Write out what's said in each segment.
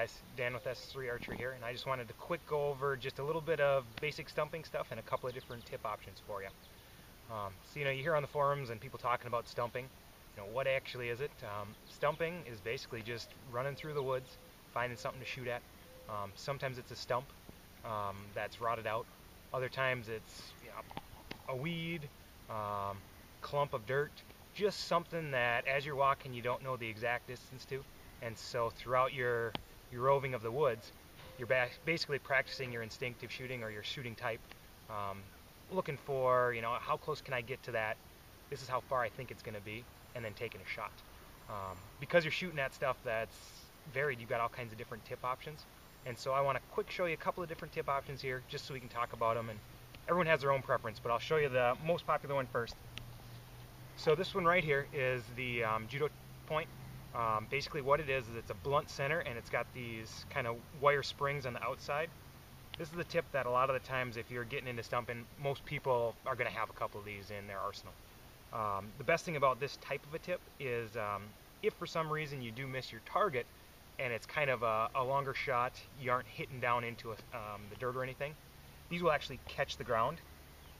guys, Dan with S3 Archery here, and I just wanted to quick go over just a little bit of basic stumping stuff and a couple of different tip options for you. So you hear on the forums and people talking about stumping. What actually is it? Stumping is basically just running through the woods, finding something to shoot at. Sometimes it's a stump that's rotted out. Other times it's a weed, clump of dirt, just something that as you're walking you don't know the exact distance to. And so throughout your roving of the woods, you're basically practicing your instinctive shooting or your shooting type, looking for, how close can I get to that? This is how far I think it's going to be, and then taking a shot. Because you're shooting at stuff that's varied, you've got all kinds of different tip options. And so I want to quick show you a couple of different tip options here, just so we can talk about them. And everyone has their own preference, but I'll show you the most popular one first. So this one right here is the judo point. Basically what it is it's a blunt center, and it's got these kind of wire springs on the outside. This is the tip that a lot of the times, if you're getting into stumping, most people are going to have a couple of these in their arsenal. The best thing about this type of a tip is if for some reason you do miss your target and it's kind of a longer shot, you aren't hitting down into the dirt or anything, these will actually catch the ground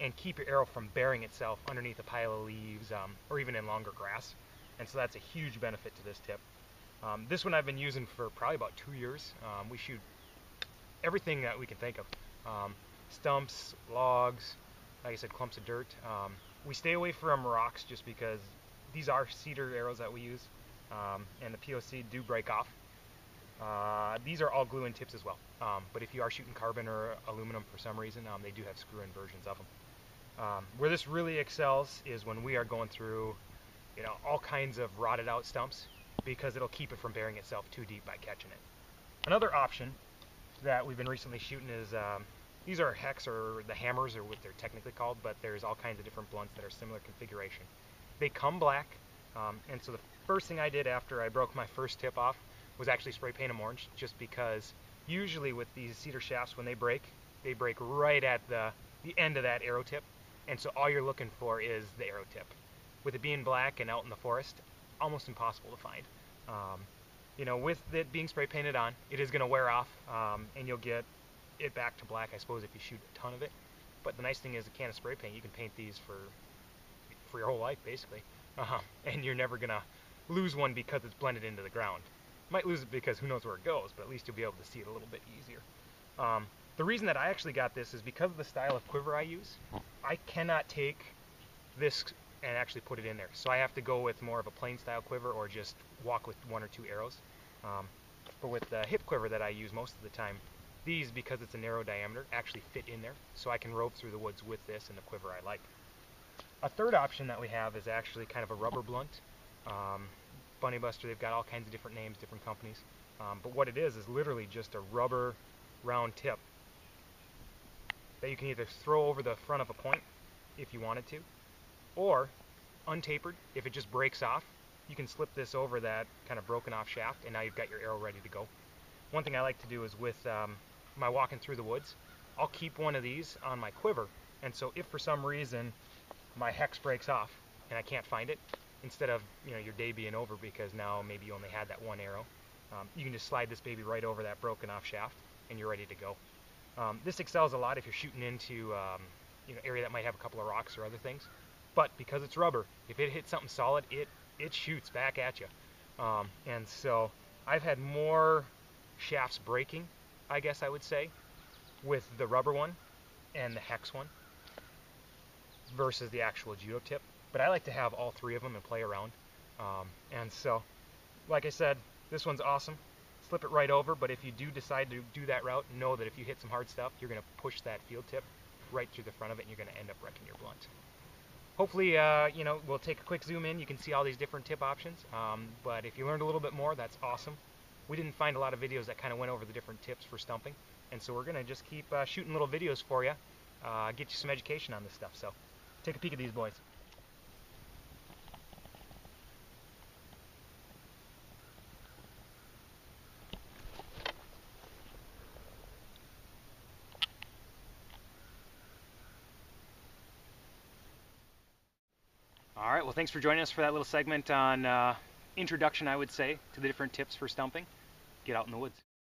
and keep your arrow from burying itself underneath a pile of leaves or even in longer grass. And so that's a huge benefit to this tip. This one I've been using for probably about 2 years. We shoot everything that we can think of. Stumps, logs, like I said, clumps of dirt. We stay away from rocks just because these are cedar arrows that we use, and the POC do break off. These are all glue-in tips as well, but if you are shooting carbon or aluminum for some reason, they do have screw-in versions of them. Where this really excels is when we are going through all kinds of rotted out stumps, because it'll keep it from burying itself too deep by catching it. Another option that we've been recently shooting is these are hex, or the hammers, or what they're technically called, but there's all kinds of different blunts that are similar configuration. They come black, and so the first thing I did after I broke my first tip off was actually spray paint them orange, just because usually with these cedar shafts, when they break right at the end of that arrow tip, and so all you're looking for is the arrow tip. With it being black and out in the forest, almost impossible to find. With it being spray painted on, it is going to wear off, and you'll get it back to black, I suppose, if you shoot a ton of it. But the nice thing is, a can of spray paint, you can paint these for your whole life, basically. And you're never going to lose one because it's blended into the ground. Might lose it because who knows where it goes, but at least you'll be able to see it a little bit easier. The reason that I actually got this is because of the style of quiver I use. I cannot take this and actually put it in there. So I have to go with more of a plain style quiver, or just walk with 1 or 2 arrows. But with the hip quiver that I use most of the time, these, because it's a narrow diameter, actually fit in there, so I can rove through the woods with this and the quiver I like. A third option that we have is actually kind of a rubber blunt. Bunny Buster, they've got all kinds of different names, different companies. But what it is literally just a rubber round tip that you can either throw over the front of a point if you wanted to, or untapered, if it just breaks off, you can slip this over that kind of broken off shaft, and now you've got your arrow ready to go. One thing I like to do is with my walking through the woods, I'll keep one of these on my quiver, and so if for some reason my hex breaks off and I can't find it, instead of your day being over because now maybe you only had that one arrow, you can just slide this baby right over that broken off shaft and you're ready to go. This excels a lot if you're shooting into area that might have a couple of rocks or other things. But because it's rubber, if it hits something solid, it shoots back at you. And so I've had more shafts breaking, I guess I would say, with the rubber one and the hex one versus the actual judo tip. But I like to have all 3 of them and play around. And so, like I said, this one's awesome. Slip it right over, but if you do decide to do that route, know that if you hit some hard stuff, you're going to push that field tip right through the front of it, and you're going to end up wrecking your blunt. Hopefully, we'll take a quick zoom in. You can see all these different tip options. But if you learned a little bit more, that's awesome. We didn't find a lot of videos that kind of went over the different tips for stumping. And so we're going to just keep shooting little videos for you, get you some education on this stuff. So take a peek at these boys. All right, well, thanks for joining us for that little segment on introduction, I would say, to the different tips for stumping. Get out in the woods.